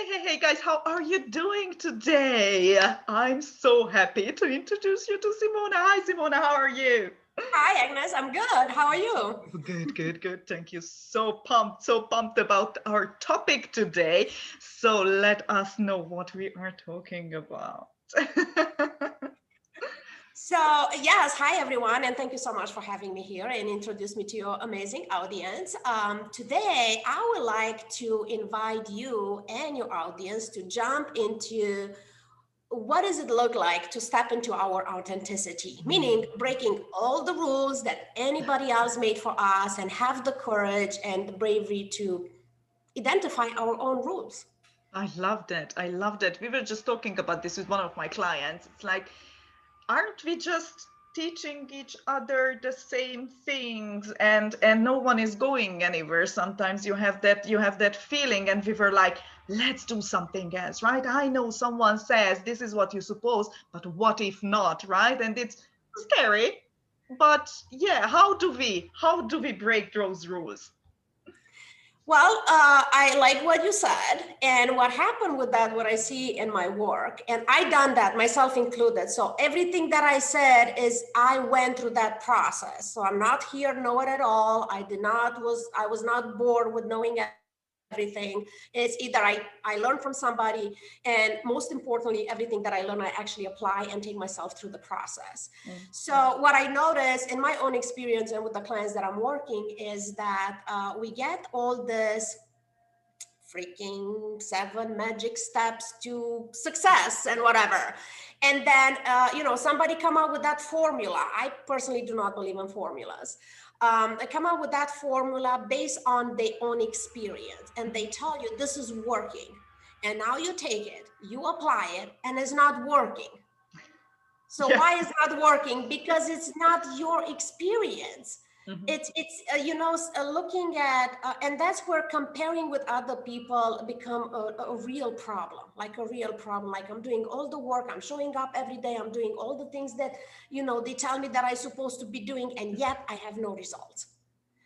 Hey guys, how are you doing today? I'm so happy to introduce you to Simona. Hi Simona, how are you? Hi, Agnes. I'm good. How are you? Good. Thank you. So pumped about our topic today. So let us know what we are talking about. Yes, hi everyone, and thank you so much for having me here and introduce me to your amazing audience. Today, I would like to invite you and your audience to jump into what does it look like to step into our authenticity, meaning breaking all the rules that anybody else made for us and have the courage and the bravery to identify our own rules. I love that. I love that. We were just talking about this with one of my clients. It's like, aren't we just teaching each other the same things and no one is going anywhere? Sometimes you have that feeling, and we were like, let's do something else, right? I know someone says this is what you suppose, but what if not, right? And it's scary, but yeah, how do we break those rules? Well, I like what you said, and what happened with that, what I see in my work, and I done that myself included. So everything that I said is I went through that process. So I'm not here know it at all. I was not bored with knowing everything. It's either I learned from somebody, and most importantly, everything that I learn, I actually apply and take myself through the process. Mm. So what I noticed in my own experience and with the clients that I'm working is that we get all this freaking 7 magic steps to success and whatever, and then somebody come out with that formula. I personally do not believe in formulas. They come out with that formula based on their own experience, and they tell you this is working, and now you take it, you apply it, and it's not working. So Yeah. why is not working? Because it's not your experience. Mhm. It's looking at, and that's where comparing with other people become a real problem, like a real problem. Like I'm doing all the work, I'm showing up every day, I'm doing all the things that, they tell me that I'm supposed to be doing, and yet I have no results.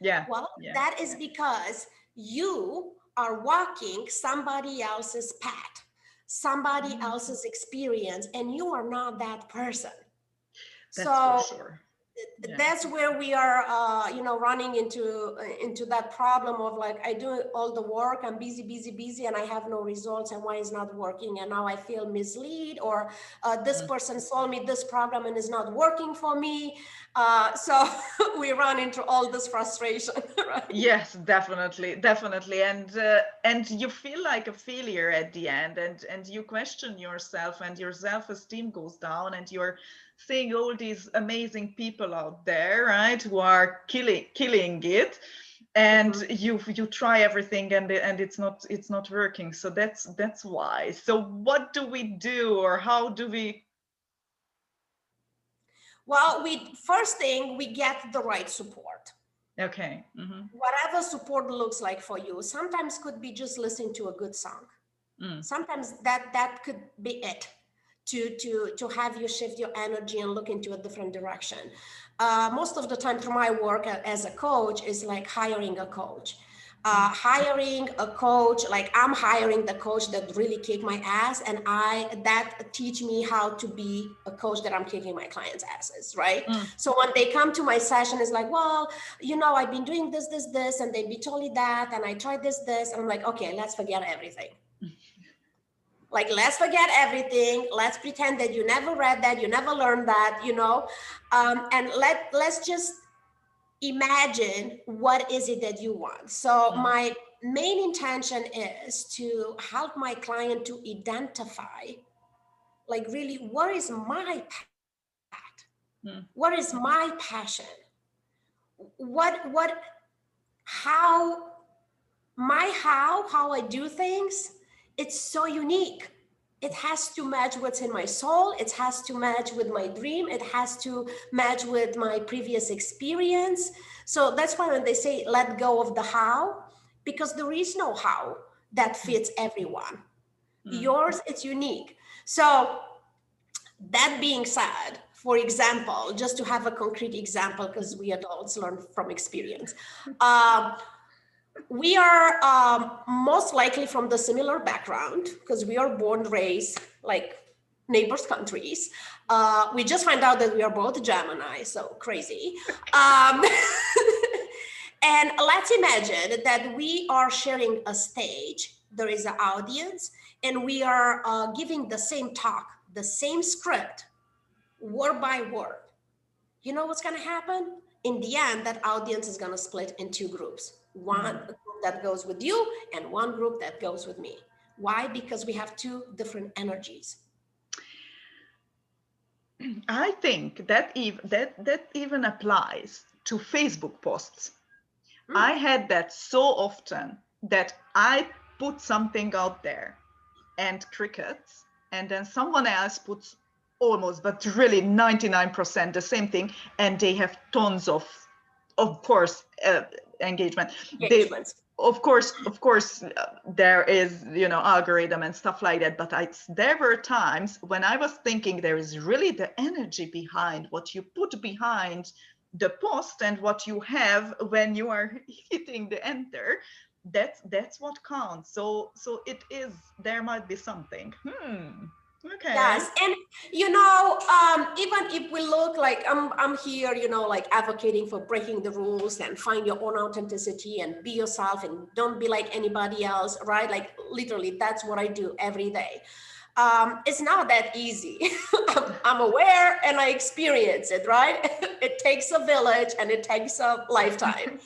Yeah. Well, Yeah. that is because you are walking somebody else's path, somebody Mm. else's experience, and you are not that person. That's for So sure. Yeah. that's where we are running into that problem of like, I do all the work, I'm busy, and I have no results, and why is not working, and now I feel misled, or this Mm. person sold me this program and is not working for me. So we run into all this frustration. Right? Yes, definitely, and you feel like a failure at the end, and you question yourself, and your self-esteem goes down, and you're seeing all these amazing people out there, right, who are killing it, and Mhm. you try everything, and it's not working. So that's why. So what do we do, or how do we? Well, we first thing, we get the right support. Okay. Mm-hmm. Whatever support looks like for you, sometimes could be just listening to a good song. Mm. Sometimes that could be it to have you shift your energy and look into a different direction. Most of the time through my work as a coach is like hiring a coach. Mm. Hiring a coach, like I'm hiring the coach that really kick my ass, and I that teach me how to be a coach that I'm kicking my clients' asses, right? Mm. So when they come to my session, it's like, well, I've been doing this, and they be totally that, and I tried this, and I'm like, okay, let's forget everything. Like, let's forget everything. Let's pretend that you never read that, you never learned that. And let's just imagine what is it that you want. So Mm. my main intention is to help my client to identify, like, really, what is my path? Mm. What is my passion? What how how I do things, it's so unique. It has to match what's in my soul, it has to match with my dream, it has to match with my previous experience. So that's why when they say let go of the how, because there is no how that fits everyone. Mm. Yours, it's unique. So that being said, for example, just to have a concrete example, because we adults learn from experience, um, we are most likely from the similar background because we are born, raised like neighbors countries. We just find out that we are both Gemini, so crazy. And let's imagine that we are sharing a stage. There is an audience, and we are giving the same talk, the same script, word by word. You know what's going to happen? In the end, that audience is going to split in two groups. One group that goes with you and one group that goes with me. Why? Because we have two different energies. I think that even applies to Facebook posts. I had that so often that I put something out there and crickets, and then someone else puts almost, but really 99% the same thing, and they have tons of course, engagement. Engagements. Of course, there is, algorithm and stuff like that. But there were times when I was thinking there is really the energy behind what you put behind the post and what you have when you are hitting the enter. That's what counts. So it is. There might be something. Okay. Yes, and even if we look like I'm here, like advocating for breaking the rules and find your own authenticity and be yourself and don't be like anybody else, right? Like literally, that's what I do every day. It's not that easy. I'm aware and I experience it, right? It takes a village and it takes a lifetime,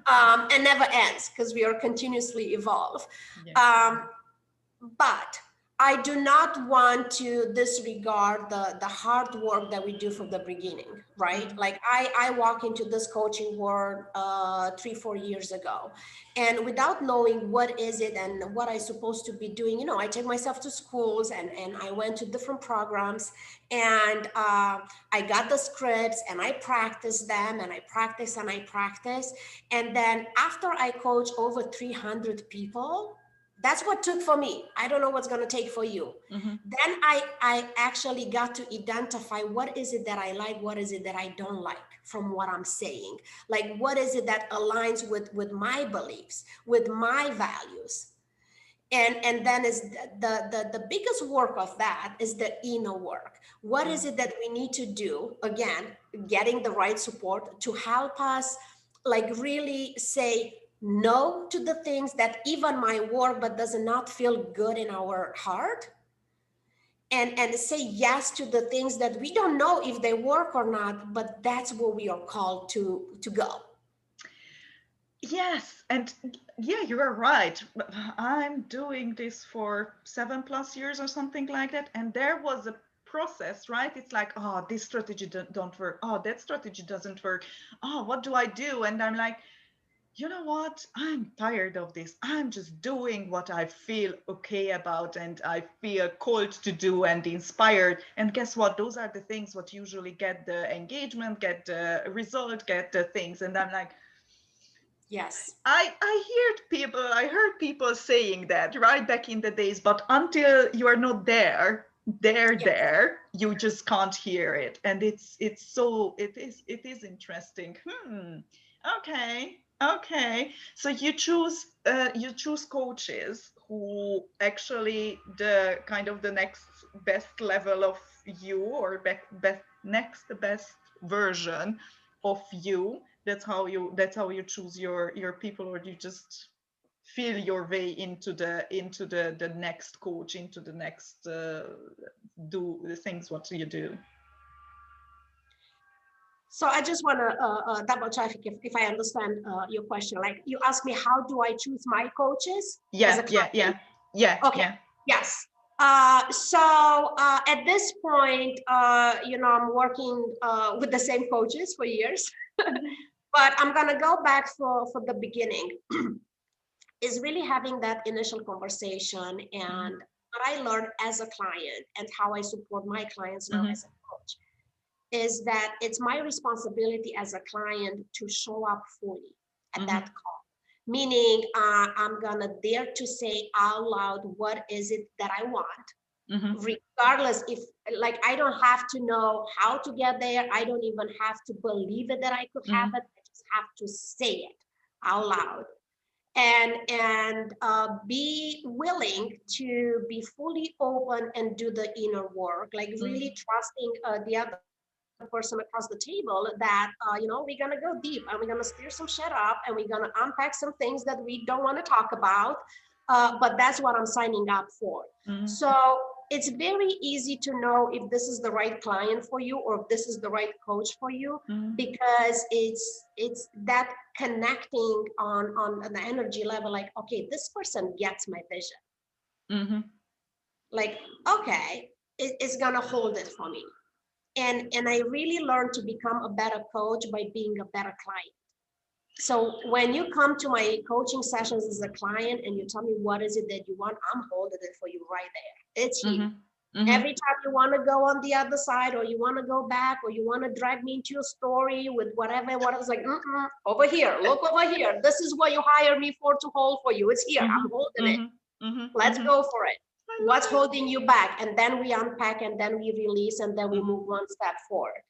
and never ends because we are continuously evolve. Yeah. But I do not want to disregard the hard work that we do from the beginning, right? Like I walk into this coaching world 3-4 years ago, and without knowing what is it and what I'm supposed to be doing, I take myself to schools and I went to different programs, and I got the scripts and I practiced them and I practice and I practice. And then after I coach over 300 people, that's what took for me. I don't know what's going to take for you. Then I actually got to identify what is it that I like, what is it that I don't like from what I'm saying. Like, what is it that aligns with my beliefs, with my values? And then is the biggest work of that is the inner work. What is it that we need to do? Again, getting the right support to help us like really say no to the things that even might work but does not feel good in our heart, and say yes to the things that we don't know if they work or not, but that's where we are called to go. Yes, and yeah, you are right. I'm doing this for 7+ years or something like that, and there was a process, right? It's like, oh, this strategy don't work. Oh, that strategy doesn't work. Oh, what do I do? And I'm like, you know what? I'm tired of this. I'm just doing what I feel okay about and I feel called to do and inspired. And guess what? Those are the things what usually get the engagement, get the result, get the things. And I'm like, yes, I heard people saying that right back in the days, but until you are not there, you just can't hear it. And it is interesting. Okay. So you choose coaches who actually the kind of the next best level of you, or next best version of you. That's how you choose your people, or you just feel your way into the next coach, into the next do the things what you do. So I just want to double check if I understand your question. Like you asked me, how do I choose my coaches? Yeah. Okay. Yeah. Yes. So at this point, I'm working with the same coaches for years, but I'm gonna go back for the beginning. Is really having that initial conversation and what I learned as a client and how I support my clients now as a coach is that it's my responsibility as a client to show up fully at that call. Meaning I'm gonna dare to say out loud what is it that I want, regardless if like I don't have to know how to get there. I don't even have to believe it that I could have it. I just have to say it out loud. and be willing to be fully open and do the inner work, like really trusting the other person across the table that we're gonna go deep and we're gonna stir some shit up and we're gonna unpack some things that we don't want to talk about, but that's what I'm signing up for. So it's very easy to know if this is the right client for you or if this is the right coach for you, because it's that connecting on an energy level, like, okay, this person gets my vision. Like, okay, it's gonna hold it for me. And I really learned to become a better coach by being a better client. So when you come to my coaching sessions as a client and you tell me what is it that you want, I'm holding it for you right there. It's here. Every time you want to go on the other side, or you want to go back, or you want to drag me into your story with whatever, it's like, over here, look over here. This is what you hire me for, to hold for you. It's here. I'm holding it. Let's go for it. What's holding you back? And then we unpack, and then we release, and then we move one step forward.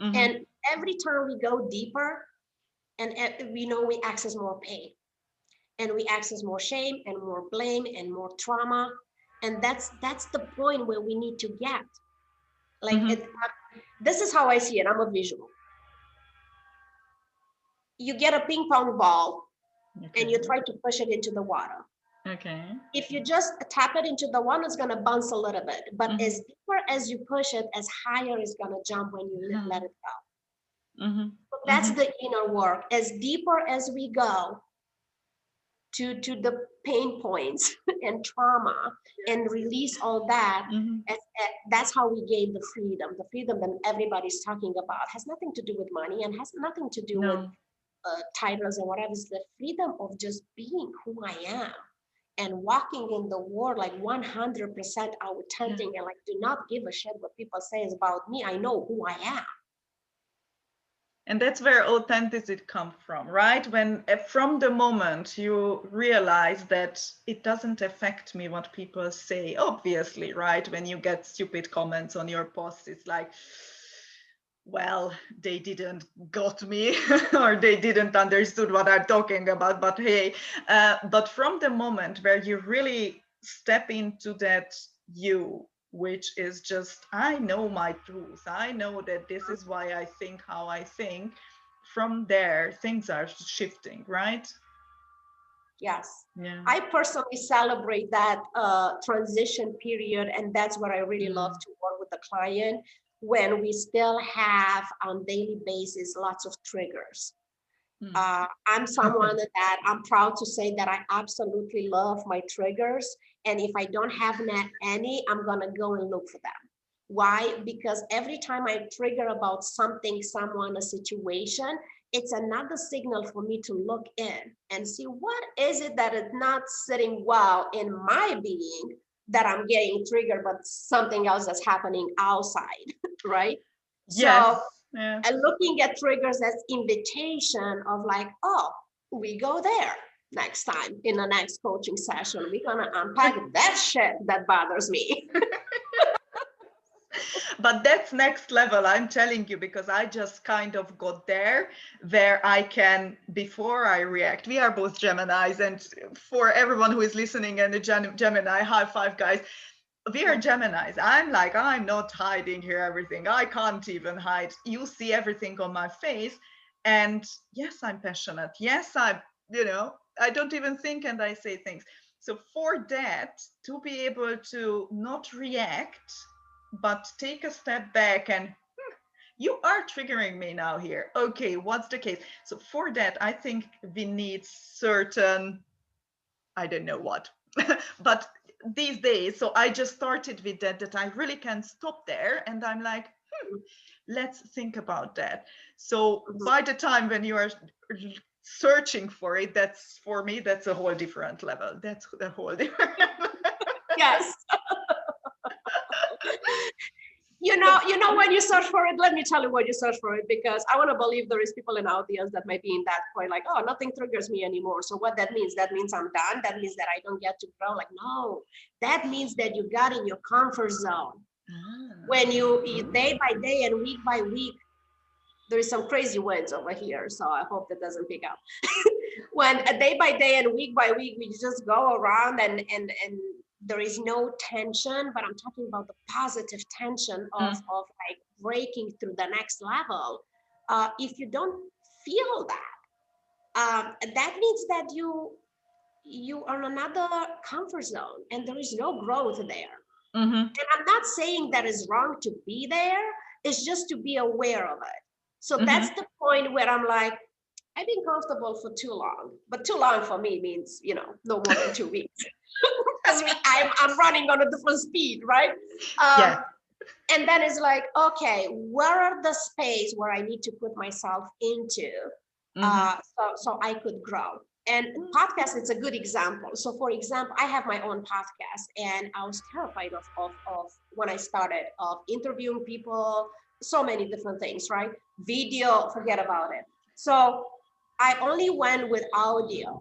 And every time we go deeper, and we know we access more pain, and we access more shame and more blame and more trauma. And that's the point where we need to get. Like, this is how I see it. I'm a visual. You get a ping pong ball, and you try to push it into the water. Okay. If you just tap it into the water, it's going to bounce a little bit. But as deeper as you push it, as higher it's going to jump when you let it go. So that's the inner work. As deeper as we go to the pain points and trauma and release all that, that's how we gain the freedom. The freedom that everybody's talking about has nothing to do with money and has nothing to do with titles or whatever. It's the freedom of just being who I am and walking in the world like 100% authentic and like, do not give a shit what people say is about me. I know who I am. And that's where authenticity comes from, right? When from the moment you realize that it doesn't affect me what people say, obviously, right? When you get stupid comments on your post, it's like, well, they didn't got me or they didn't understood what I'm talking about, but hey, but from the moment where you really step into that you, which is just, I know my truth. I know that this is why I think how I think. From there, things are shifting, right? Yes. Yeah. I personally celebrate that transition period. And that's what I really love to work with the client, when we still have on daily basis lots of triggers. I'm someone that I'm proud to say that I absolutely love my triggers. And if I don't have any, I'm going to go and look for them. Why? Because every time I trigger about something, someone, a situation, it's another signal for me to look in and see what is it that is not sitting well in my being that I'm getting triggered, but something else that's happening outside, right? Yes. So and looking at triggers as invitation of like, oh, we go there next time in the next coaching session. We're going to unpack that shit that bothers me. But that's next level, I'm telling you, because I just kind of got there where I can, before I react, we are both Geminis, and for everyone who is listening and the Gemini, high five, guys. We are Geminis. I'm like, I'm not hiding here everything. I can't even hide. You see everything on my face. And yes, I'm passionate. Yes, I don't even think and I say things. So for that, to be able to not react, but take a step back and you are triggering me now here. Okay, what's the case? So for that, I think we need certain, I don't know what, but these days, so I just started with that I really can stop there and I'm like, let's think about that. So by the time when you are searching for it, that's, for me, that's a whole different level. That's a whole different Yes. You know, when you search for it, let me tell you when you search for it, because I want to believe there is people in the audience that might be in that point, like, oh, nothing triggers me anymore. So what that means I'm done. That means that I don't get to grow. Like, no, that means that you got in your comfort zone. When you day by day and week by week, There is some crazy winds over here, so I hope that doesn't pick up. When day by day and week by week, we just go around and there is no tension, but I'm talking about the positive tension of like breaking through the next level. If you don't feel that, that means that you are in another comfort zone and there is no growth there. And I'm not saying that it's wrong to be there, it's just to be aware of it. So that's the point where I'm like, I've been comfortable for too long, but too long for me means, you know, no more than 2 weeks. Because I'm running on a different speed, right? Yeah. And then it's like, okay, where are the space where I need to put myself into so I could grow? And podcast, it's a good example. So for example, I have my own podcast and I was terrified of when I started of interviewing people, so many different things, right? Video, forget about it. So I only went with audio,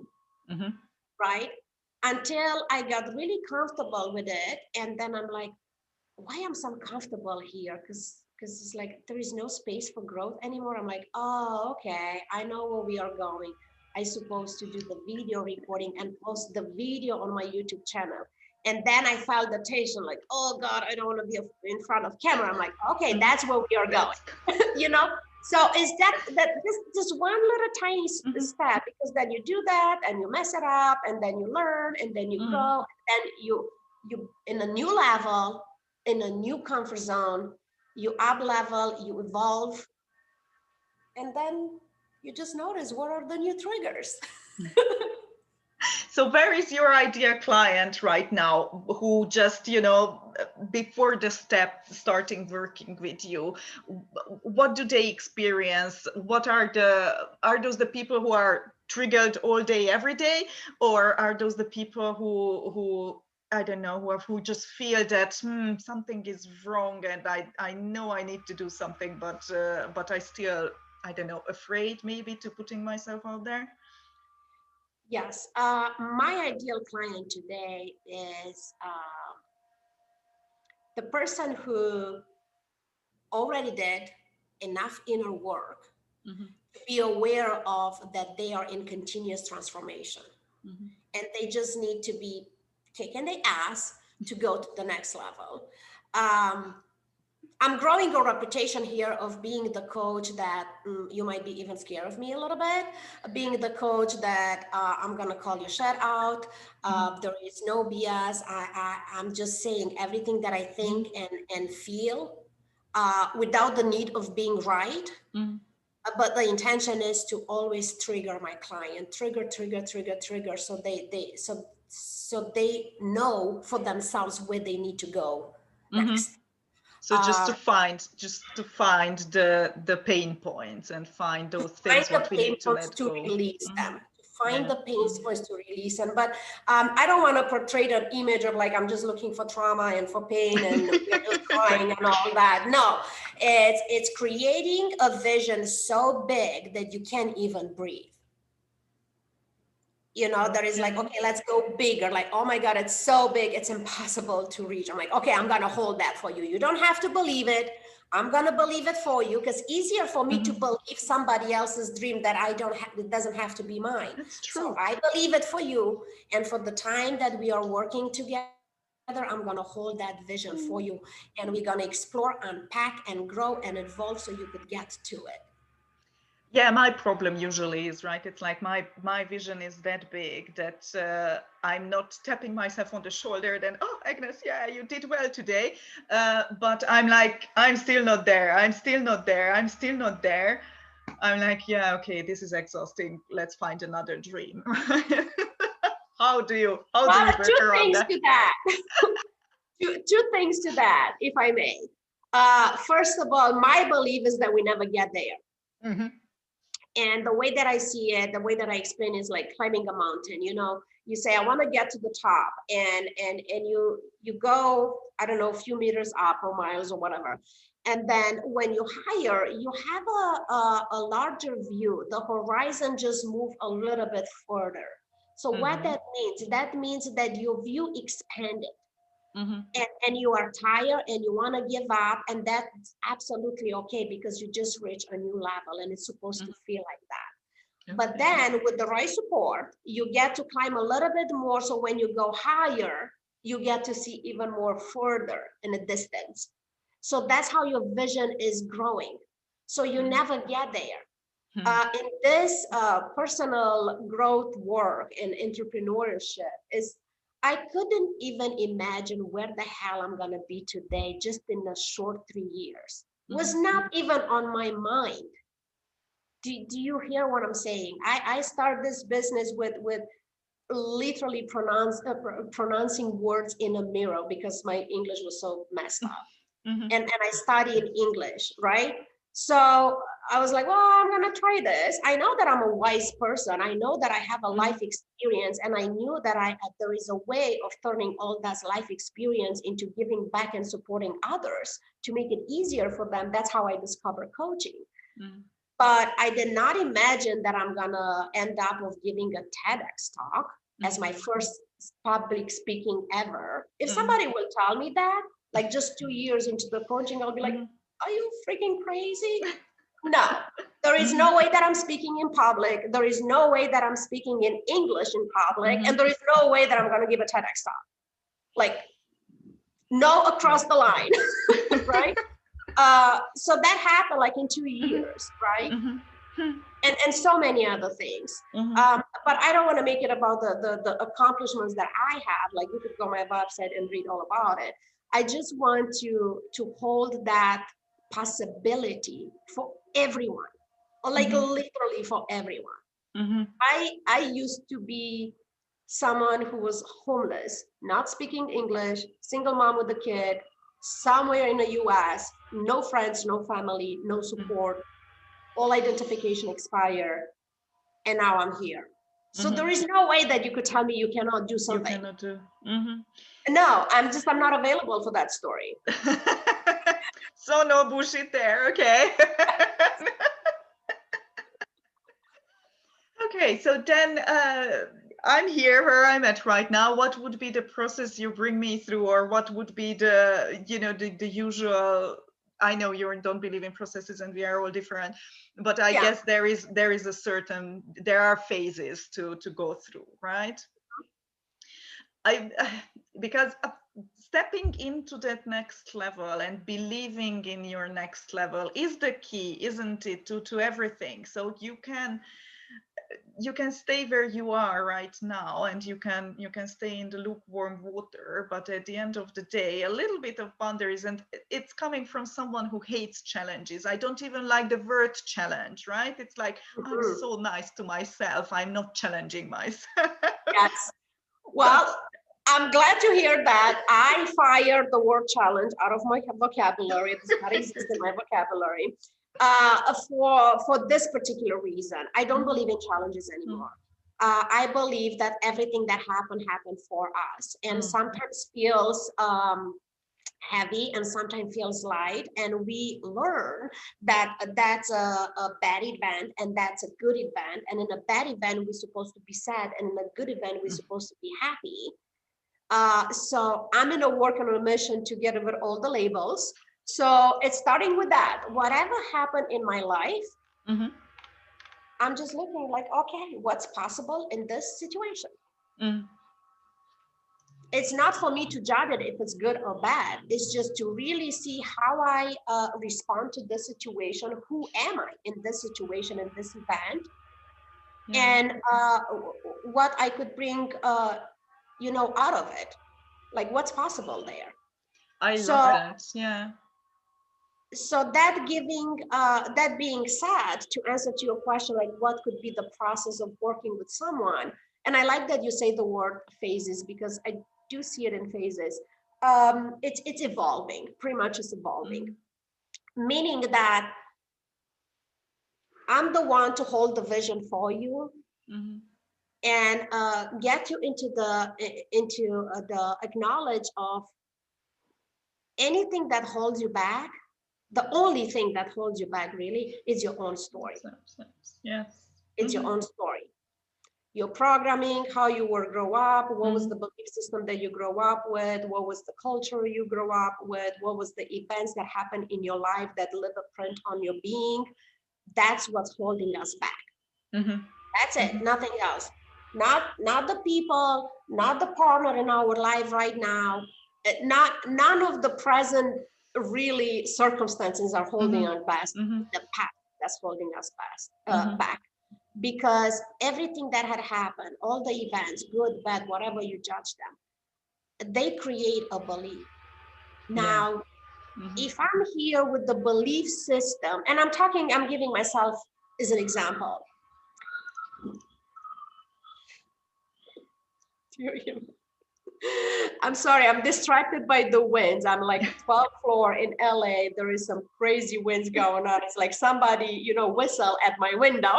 right? Until I got really comfortable with it. And then I'm like, why I'm so comfortable here? Because it's like there is no space for growth anymore. I'm like, oh, okay, I know where we are going. I supposed to do the video recording and post the video on my YouTube channel. And then I felt the tension, like, oh God, I don't want to be in front of camera. I'm like, okay, that's where we are going, you know? So is that this one little tiny step, because then you do that and you mess it up and then you learn and then you grow and you in a new level, in a new comfort zone, you up level, you evolve, and then you just notice what are the new triggers. So where is your ideal client right now who just, you know, before the step starting working with you, what do they experience? What are those the people who are triggered all day, every day? Or are those the people who I don't know, who just feel that something is wrong and I know I need to do something, but I still, I don't know, afraid maybe to putting myself out there? Yes, my ideal client today is the person who already did enough inner work to be aware of that they are in continuous transformation. And they just need to be kicking the ass to go to the next level. I'm growing a reputation here of being the coach that you might be even scared of me a little bit, being the coach that I'm going to call your shut out. There is no BS. I'm just saying everything that I think and feel without the need of being right. But the intention is to always trigger my client, trigger. So they know for themselves where they need to go next. So just to find the pain points and find those things what we need to let go. Release them. Find the pain points to release them. But I don't want to portray an image of like I'm just looking for trauma and for pain and we're just crying and all that. No, it's creating a vision so big that you can't even breathe. You know, that is like, okay, let's go bigger. Like, oh my God, it's so big, it's impossible to reach. I'm like, okay, I'm gonna hold that for you. You don't have to believe it. I'm gonna believe it for you, because easier for me to believe somebody else's dream that I don't have, it doesn't have to be mine. That's true. So I believe it for you. And for the time that we are working together, I'm gonna hold that vision for you. And we're gonna explore, unpack, and grow and evolve so you could get to it. Yeah, my problem usually is, right, it's like my vision is that big that I'm not tapping myself on the shoulder then, oh, Agnes, yeah, you did well today. But I'm like, I'm still not there. I'm like, yeah, okay, this is exhausting. Let's find another dream. How do you work around that? Two things to that, if I may. First of all, my belief is that we never get there. And the way that I see it, the way that I explain is like climbing a mountain. You know, you say, I want to get to the top, and you go, I don't know, a few meters up or miles or whatever. And then when you higher, you have a larger view. The horizon just move a little bit further. So what that means that your view expanded. and you are tired and you want to give up, and that's absolutely okay, because you just reached a new level and it's supposed to feel like that. But then with the right support, you get to climb a little bit more. So when you go higher, you get to see even more further in the distance. So that's how your vision is growing. So you never get there. In this personal growth work and entrepreneurship, is I couldn't even imagine where the hell I'm going to be today just in a short 3 years. Was not even on my mind. Do you hear what I'm saying? I started this business with literally pronouncing words in a mirror because my English was so messed up. And I studied English, right? So I was like, well, I'm going to try this. I know that I'm a wise person. I know that I have a life experience, and I knew that there is a way of turning all that life experience into giving back and supporting others to make it easier for them. That's how I discovered coaching. But I did not imagine that I'm going to end up with giving a TEDx talk as my first public speaking ever. If somebody will tell me that, like just 2 years into the coaching, I'll be like, are you freaking crazy? No, there is no way that I'm speaking in public. There is no way that I'm speaking in English in public. And there is no way that I'm going to give a TEDx talk. Like, no across the line, right? So that happened like in 2 years, right? And so many other things. But I don't want to make it about the accomplishments that I have. Like, you could go on my website and read all about it. I just want to hold that possibility for everyone, or like literally for everyone. I used to be someone who was homeless, not speaking English, single mom with a kid, somewhere in the US, no friends, no family, no support, all identification expired, and now I'm here. So there is no way that you could tell me you cannot do something. You cannot do. No, I'm not available for that story. So no bullshit there, okay. Okay, so then I'm here where I'm at right now. What would be the process you bring me through, or what would be the, the usual? I know you don't believe in processes and we are all different, but I guess there is there are phases to go through, right? Because stepping into that next level and believing in your next level is the key, isn't it, to everything. So you can stay where you are right now, and you can stay in the lukewarm water, but at the end of the day, a little bit of boundaries. And it's coming from someone who hates challenges. I don't even like the word challenge, right? It's like, I'm so nice to myself, I'm not challenging myself. Yes. Well, I'm glad to hear that. I fired the word challenge out of my vocabulary. It does not exist in my vocabulary. For this particular reason, I don't believe in challenges anymore. I believe that everything that happened for us, and sometimes feels heavy and sometimes feels light, and we learn that that's a bad event and that's a good event, and in a bad event we're supposed to be sad, and in a good event we're supposed to be happy. So I'm in a work on a mission to get rid of all the labels. So it's starting with that. Whatever happened in my life, I'm just looking like, okay, what's possible in this situation? It's not for me to judge it if it's good or bad. It's just to really see how I respond to this situation. Who am I in this situation, in this event? And what I could bring, out of it. Like, what's possible there? I love that. Yeah. So that being said, to answer to your question, like what could be the process of working with someone? And I like that you say the word phases, because I do see it in phases. It's evolving, pretty much it's evolving. Meaning that I'm the one to hold the vision for you and get you into the acknowledge of anything that holds you back. The only thing that holds you back really is your own story. Yes. It's your own story. your programming, how you were grow up, what was the belief system that you grow up with, what was the culture you grow up with, what was the events that happened in your life that leave a print on your being. That's what's holding us back. That's it, nothing else. Not the people, not the partner in our life right now, none of the present really circumstances are holding us back. The past that's holding us back. Because everything that had happened, all the events, good, bad, whatever you judge them, they create a belief. Now, if I'm here with the belief system, and I'm giving myself as an example. I'm sorry, I'm distracted by the winds. I'm like 12th floor in LA. There is some crazy winds going on. It's like somebody, whistle at my window.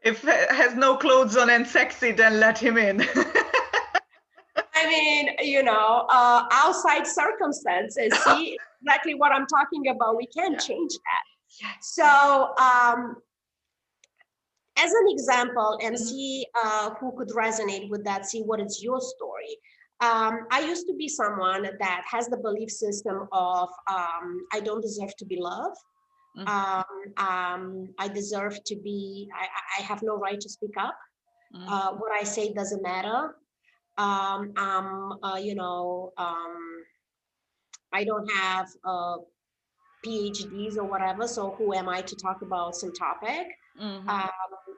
If he has no clothes on and sexy, then let him in. I mean, outside circumstances, see exactly what I'm talking about. We can't change that. So, as an example, and see who could resonate with that, see what is your story. I used to be someone that has the belief system of I don't deserve to be loved. I deserve to be, I have no right to speak up. What I say doesn't matter. I don't have PhDs or whatever, so who am I to talk about some topic?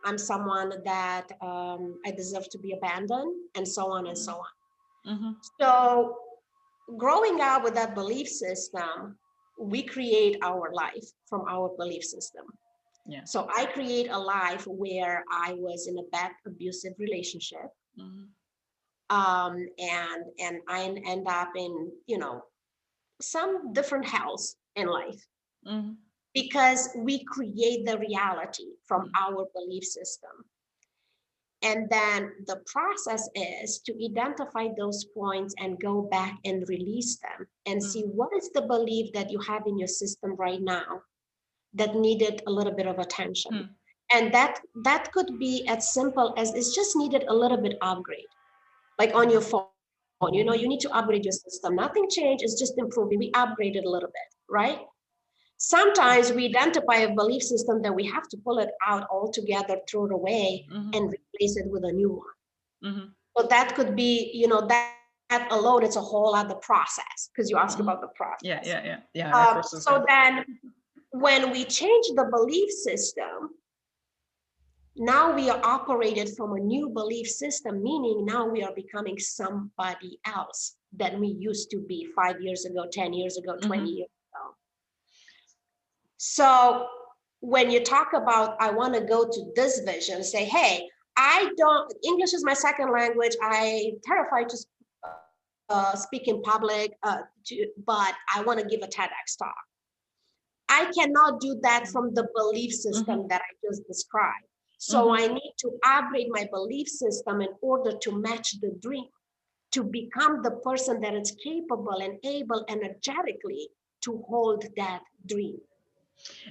I'm someone that I deserve to be abandoned, and so on and so on. So growing up with that belief system, we create our life from our belief system. So I create a life where I was in a bad abusive relationship. And I end up in, some different hells in life. Because we create the reality from our belief system. And then the process is to identify those points and go back and release them and see what is the belief that you have in your system right now that needed a little bit of attention. And that could be as simple as it's just needed a little bit upgrade, like on your phone. You need to upgrade your system. Nothing changed, it's just improving. We upgraded a little bit, right? Sometimes we identify a belief system that we have to pull it out altogether, throw it away, and replace it with a new one. So that could be, that alone, it's a whole other process, because you asked about the process. Yeah. So then when we change the belief system, now we are operated from a new belief system, meaning now we are becoming somebody else than we used to be 5 years ago, 10 years ago, 20 years ago. So when you talk about, I want to go to this vision, say, hey, English is my second language. I'm terrified to speak in public, but I want to give a TEDx talk. I cannot do that from the belief system that I just described. So I need to upgrade my belief system in order to match the dream, to become the person that is capable and able energetically to hold that dream.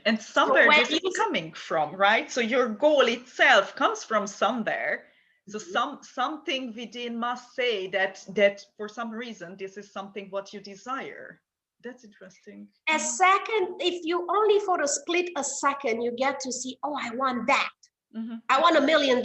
And somewhere this is coming from, right? So your goal itself comes from somewhere. So something within must say that for some reason this is something what you desire. That's interesting. A second, if you only for a split a second, you get to see, oh, I want that. I want $1 million.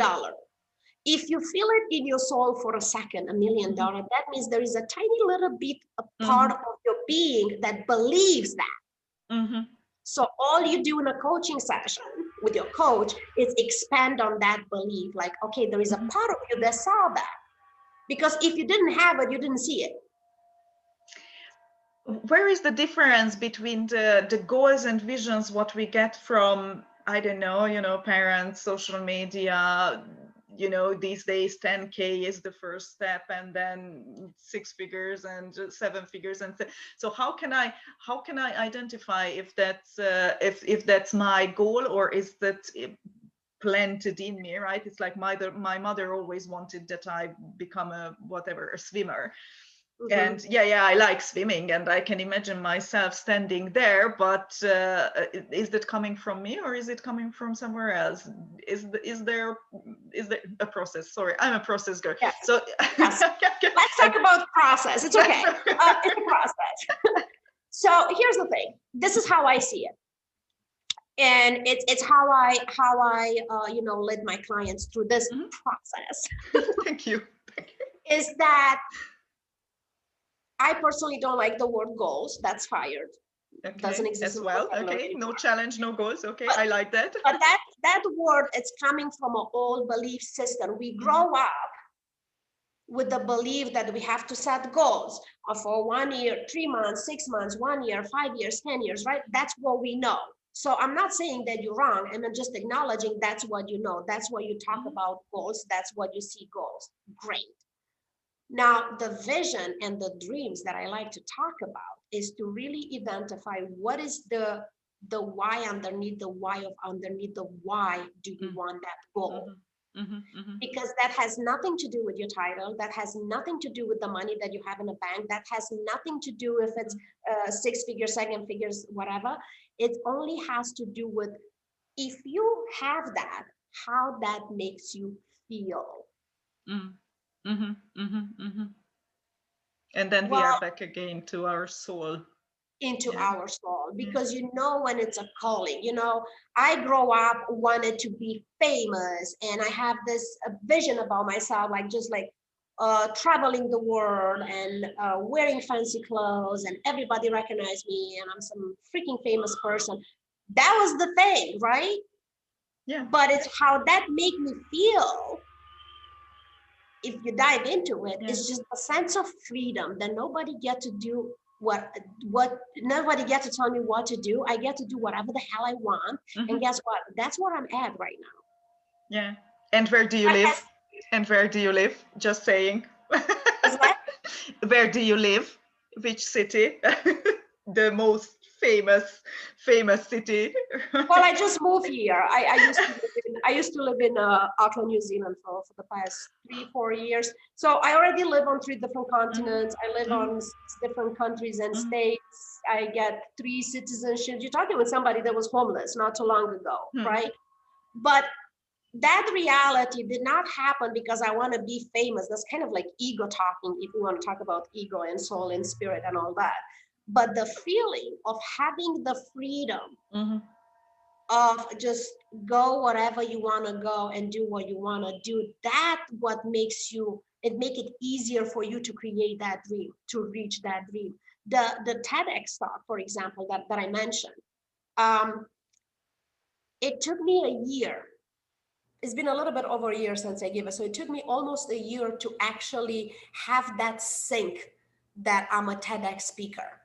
If you feel it in your soul for a second, $1 million, that means there is a tiny little bit, a part of your being that believes that. So all you do in a coaching session with your coach is expand on that belief. Like, okay, there is a part of you that saw that. Because if you didn't have it, you didn't see it. Where is the difference between the goals and visions, what we get from, I don't know, parents, social media, these days 10K is the first step, and then 6 figures and 7 figures, and so how can I identify if that's my goal, or is that planted in me, right? It's like my mother always wanted that I become a swimmer. And yeah, I like swimming, and I can imagine myself standing there, but is that coming from me, or is it coming from somewhere else? Is there a process? Sorry, I'm a process girl. Yes. So Yes. Let's talk about process. It's okay. It's a process. So here's the thing. This is how I see it, and it's how I lead my clients through this process. Thank you. Is that I personally don't like the word goals. That's fired. Okay. Doesn't exist As in well. vocabulary Okay, anymore. no challenge, no goals. Okay, I like that. But that word, it's coming from an old belief system. We grow up with the belief that we have to set goals for 1 year, 3 months, 6 months, 1 year, 5 years, 10 years, right? That's what we know. So I'm not saying that you're wrong. I'm just acknowledging that's what you know. That's what you talk about goals. That's what you see goals. Great. Now, the vision and the dreams that I like to talk about is to really identify what is the why underneath the why of underneath the why do you want that goal? Because that has nothing to do with your title. That has nothing to do with the money that you have in a bank. That has nothing to do if it's 6 figures, 7 figures, whatever. It only has to do with if you have that, how that makes you feel. And then we are back again to our soul. Into our soul, because when it's a calling, I grow up wanted to be famous, and I have this vision about myself, traveling the world and wearing fancy clothes, and everybody recognized me, and I'm some freaking famous person. That was the thing, right? Yeah. But it's how that made me feel. If you dive into it, it's just a sense of freedom that nobody get to do what nobody get to tell me what to do. I get to do whatever the hell I want. And guess what? That's where I'm at right now. Yeah. And where do you live? And where do you live? Just saying. Where do you live? Which city? The most famous city. Well, I just moved here. I used to live in Auckland, New Zealand for the past 3-4 years. So I already live on 3 different continents. I live on 6 different countries and states. I get 3 citizenships. You're talking with somebody that was homeless not too long ago, right? But that reality did not happen because I want to be famous. That's kind of like ego talking, if we want to talk about ego and soul and spirit and all that. But the feeling of having the freedom of just go wherever you want to go and do what you want to do, that what makes make it easier for you to create that dream, to reach that dream. The TEDx talk, for example, that I mentioned, it took me a year. It's been a little bit over a year since I gave it. So it took me almost a year to actually have that sync that I'm a TEDx speaker.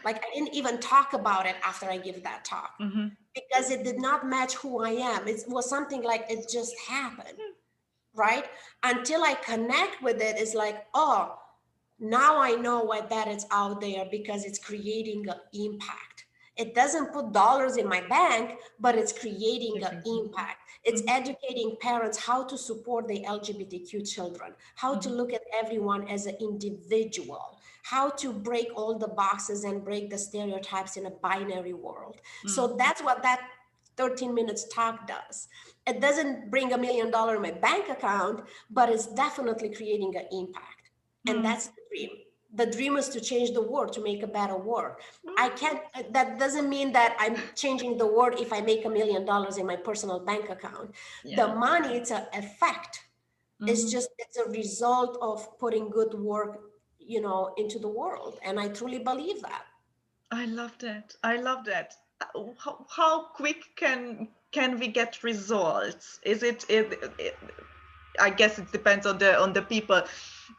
Like I didn't even talk about it after I give that talk because it did not match who I am. It was something like it just happened, right? Until I connect with it, it's like, oh, now I know why that is out there, because it's creating an impact. It doesn't put dollars in my bank, but it's creating an impact. It's educating parents how to support the LGBTQ children, how to look at everyone as an individual, how to break all the boxes and break the stereotypes in a binary world. So that's what that 13 minutes talk does. It doesn't bring $1 million in my bank account, but it's definitely creating an impact. And that's the dream. The dream is to change the world, to make a better world. That doesn't mean that I'm changing the world if I make $1 million in my personal bank account. The money, it's an effect. It's a result of putting good work, into the world. And I truly believe that. I love that. How quick can we get results? Is it I guess it depends on the people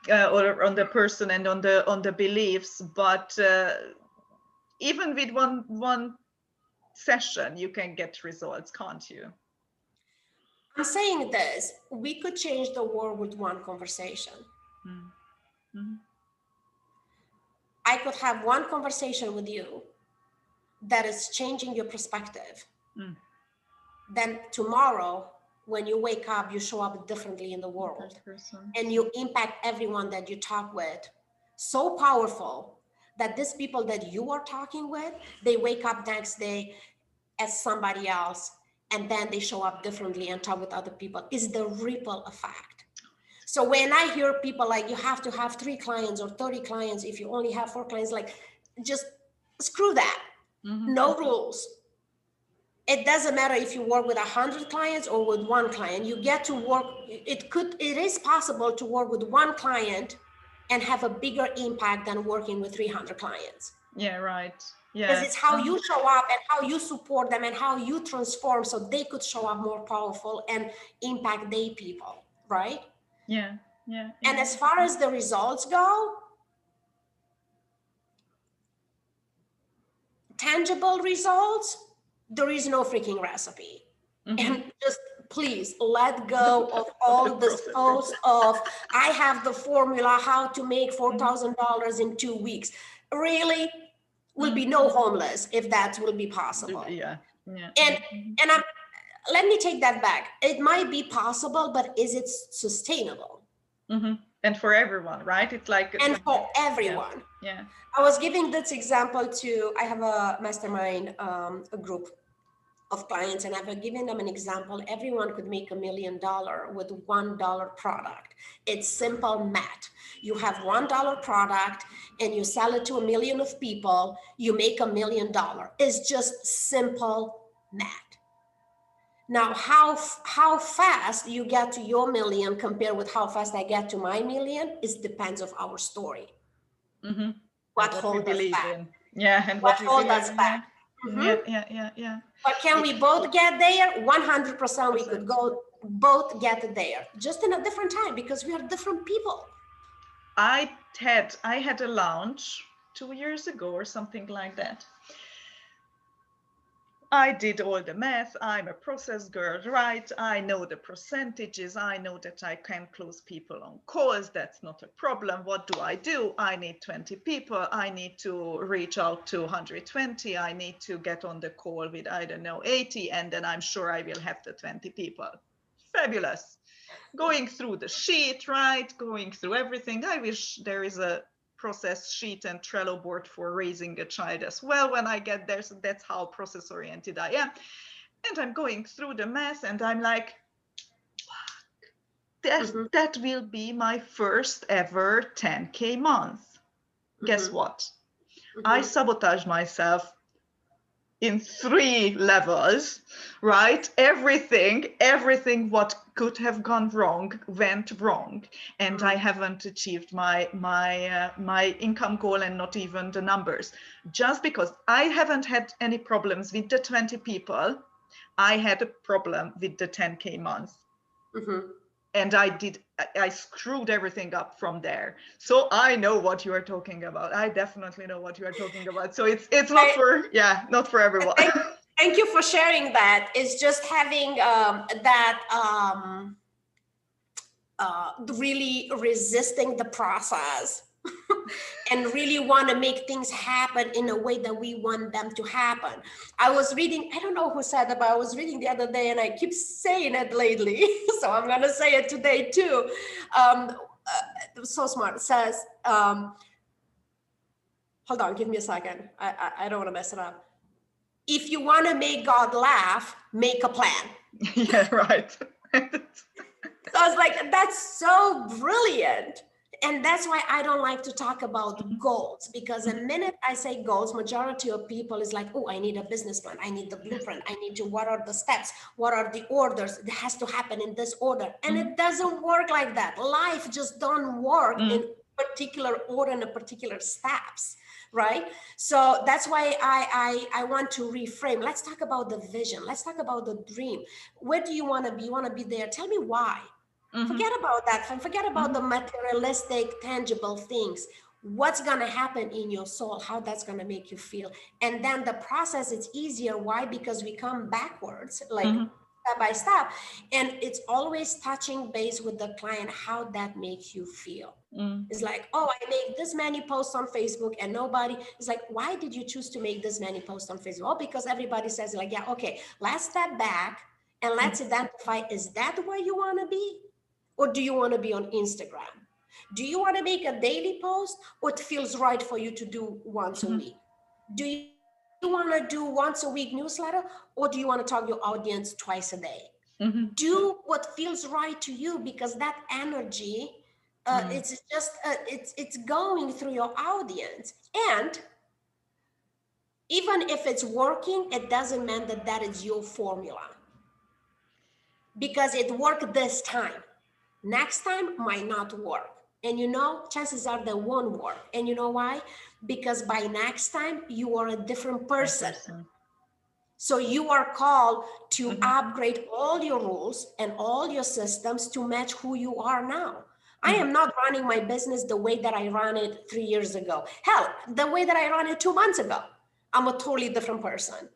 or on the person and on the beliefs, but even with one session you can get results, can't you? I'm saying this, we could change the world with one conversation. I could have one conversation with you that is changing your perspective. Then tomorrow, when you wake up, you show up differently in the world and you impact everyone that you talk with so powerful that these people that you are talking with, they wake up next day as somebody else, and then they show up differently and talk with other people. Is the ripple effect. So when I hear people like, you have to have 3 clients or 30 clients, if you only have 4 clients, like, just screw that. No rules. It doesn't matter if you work with 100 clients or with 1 client. You get to work, it is possible to work with 1 client and have a bigger impact than working with 300 clients. Yeah, right. Yeah. Because it's how you show up and how you support them and how you transform so they could show up more powerful and impact their people, right? Yeah. Yeah. And as far as the results go, tangible results, there is no freaking recipe. And just please let go of all this post of, I have the formula how to make $4,000 in 2 weeks. Really? Will be no homeless if that will be possible. Yeah. Yeah. And let me take that back. It might be possible, but is it sustainable? And for everyone, right? It's like, and for everyone. Yeah. I was giving this example to, I have a mastermind, a group of clients, and I've given them an example. Everyone could make $1 million with $1 product. It's simple math. You have $1 product and you sell it to 1 million of people, you make $1 million. It's just simple math. Now, how fast you get to your million compared with how fast I get to my million, it depends of our story. What holds us back? Yeah, and what holds us back? Yeah. But can we both get there? 100% we could go both get there, just in a different time, because we are different people. I had a launch 2 years ago or something like that. I did all the math. I'm a process girl, right? I know the percentages. I know that I can close people on calls. That's not a problem. What do? I need 20 people. I need to reach out to 120. I need to get on the call with, 80. And then I'm sure I will have the 20 people. Fabulous. Going through the sheet, right? Going through everything. I wish there is a process sheet and Trello board for raising a child as well when I get there. So that's how process oriented I am. And I'm going through the math and I'm like, that will be my first ever 10K month. Guess what? I sabotage myself in 3 levels, right? Everything what could have gone wrong went wrong, and I haven't achieved my income goal, and not even the numbers, just because I haven't had any problems with the 20 people. I had a problem with the 10K month. And I screwed everything up from there. So I know what you are talking about. I definitely know what you are talking about. So it's not for everyone. Thank you for sharing that. It's just having really resisting the process and really want to make things happen in a way that we want them to happen. I was reading, I don't know who said it, but I was reading the other day and I keep saying it lately. So I'm going to say it today too. It was so smart. It says, hold on, give me a second. I don't want to mess it up. If you want to make God laugh, make a plan. Yeah, right. So I was like, that's so brilliant. And that's why I don't like to talk about goals, because the minute I say goals, majority of people is like, oh, I need a business plan. I need the blueprint. I need to, what are the steps? What are the orders? It has to happen in this order. And it doesn't work like that. Life just don't work in particular order and particular steps, right? So that's why I want to reframe. Let's talk about the vision. Let's talk about the dream. Where do you want to be? You want to be there. Tell me why. Forget about that. Forget about the materialistic, tangible things. What's going to happen in your soul, how that's going to make you feel. And then the process, it's easier. Why? Because we come backwards, like step by step. And it's always touching base with the client, how that makes you feel. It's like, oh, I make this many posts on Facebook and nobody is like, why did you choose to make this many posts on Facebook? Oh, because everybody says like, yeah, okay, let's step back and let's identify, is that where you want to be? Or do you want to be on Instagram? Do you want to make a daily post, or it feels right for you to do once a week? Do you want to do once a week newsletter, or do you want to talk your audience twice a day? Do what feels right to you, because that energy, it's going through your audience. And even if it's working, it doesn't mean that that is your formula, because it worked this time. Next time might not work. And chances are they won't work. And you know why? Because by next time, you are a different person. So you are called to upgrade all your rules and all your systems to match who you are now. I am not running my business the way that I ran it 3 years ago. Hell, the way that I ran it 2 months ago. I'm a totally different person.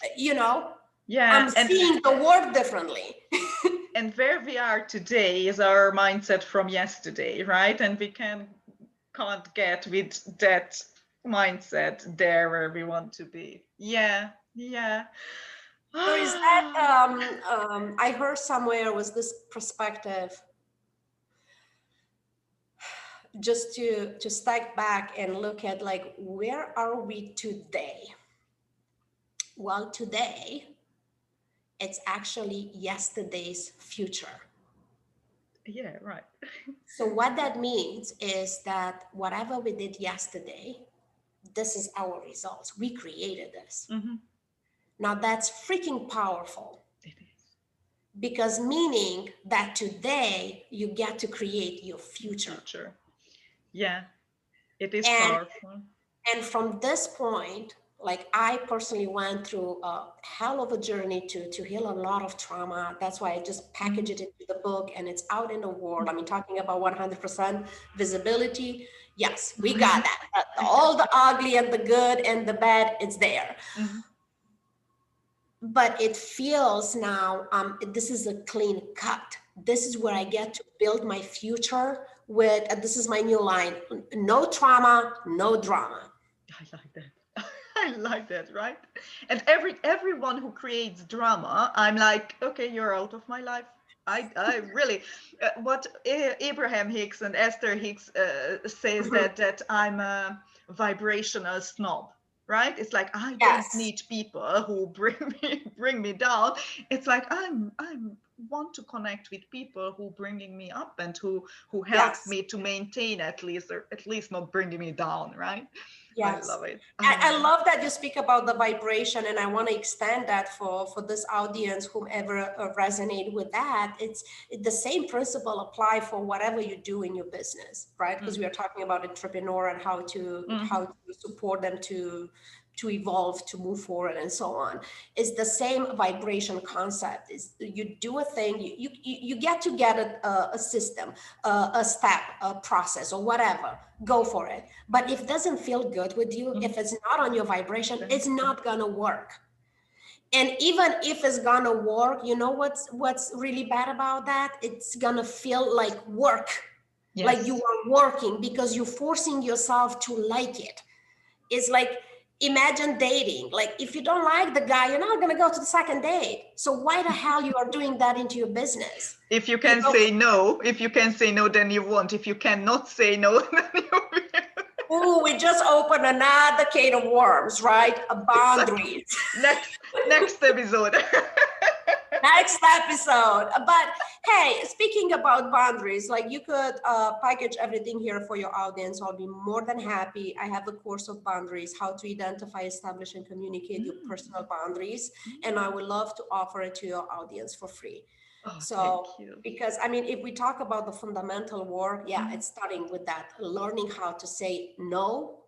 I'm seeing the world differently. And where we are today is our mindset from yesterday, right? And we can't get with that mindset there where we want to be. Yeah. So is that, I heard somewhere was this perspective, just to step back and look at, like, where are we today? Well, today, it's actually yesterday's future. Yeah, right. So what that means is that whatever we did yesterday, this is our results. We created this. Now that's freaking powerful. It is. Because meaning that today you get to create your future. Yeah, it is powerful. And from this point, like, I personally went through a hell of a journey to heal a lot of trauma. That's why I just package it into the book, and it's out in the world. I mean, talking about 100% visibility. Yes, we got that. All the ugly and the good and the bad, it's there. But it feels now, this is a clean cut. This is where I get to build my future with, this is my new line, no trauma, no drama. I like that. I like that, right? And everyone who creates drama, I'm like, okay, you're out of my life. I really, what Abraham Hicks and Esther Hicks says that I'm a vibrational snob, right? It's like, I don't need people who bring me down. It's like I'm want to connect with people who bringing me up and who help me to maintain, at least not bringing me down, right? Yes. I love it. I love that you speak about the vibration, and I want to extend that for this audience, whomever resonate with that. It's the same principle apply for whatever you do in your business, right? Because we are talking about entrepreneur and how to support them to evolve, to move forward, and so on. It's the same vibration concept. Is you do a thing, you get to get a system, a step, a process, or whatever. Go for it. But if it doesn't feel good with you, if it's not on your vibration, it's not gonna work. And even if it's gonna work, you know what's really bad about that? It's gonna feel like work. Like you are working because you're forcing yourself to like it. It's like, imagine dating. Like, if you don't like the guy, you're not going to go to the second date. So why the hell you are doing that into your business? If you can say no, then you won't. If you cannot say no, then you will. Oh, we just opened another can of worms, right? Boundaries. Next episode. Next episode. But hey, speaking about boundaries, like, you could package everything here for your audience. I'll be more than happy. I have a course of boundaries, how to identify, establish, and communicate your personal boundaries. And I would love to offer it to your audience for free. So, because I mean, if we talk about the fundamental work, it's starting with that, learning how to say no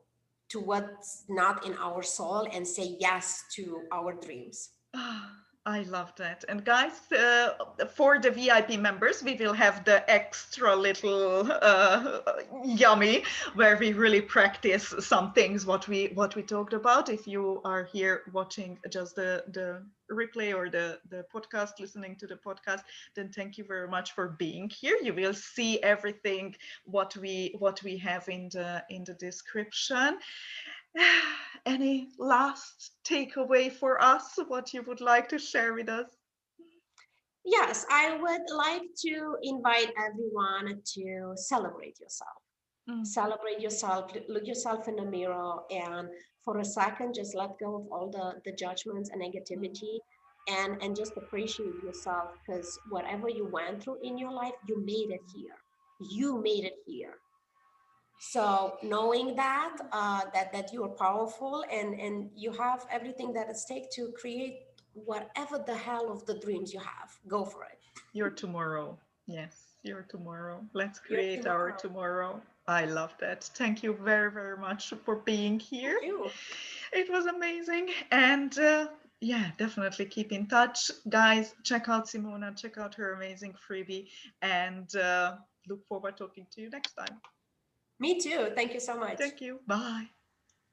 to what's not in our soul and say yes to our dreams. I love that. And guys, for the VIP members, we will have the extra little yummy where we really practice some things what we talked about. If you are here watching just the replay or the podcast, listening to the podcast, then thank you very much for being here. You will see everything what we have in the description. Any last takeaway for us, what you would like to share with us? Yes, I would like to invite everyone to celebrate yourself. Celebrate yourself, look yourself in the mirror, and for a second, just let go of all the judgments and negativity, and just appreciate yourself, because whatever you went through in your life, you made it here. You made it here. So knowing that that you are powerful, and you have everything that it takes to create whatever the hell of the dreams you have, go for it. Your tomorrow. Yes, your tomorrow. Let's Your create our tomorrow. tomorrow. I love that. Thank you very, very much for being here. Thank you. It was amazing. And yeah, definitely keep in touch. Guys, check out Simona, check out her amazing freebie, and look forward to talking to you next time. Me too. Thank you so much. Thank you. Bye.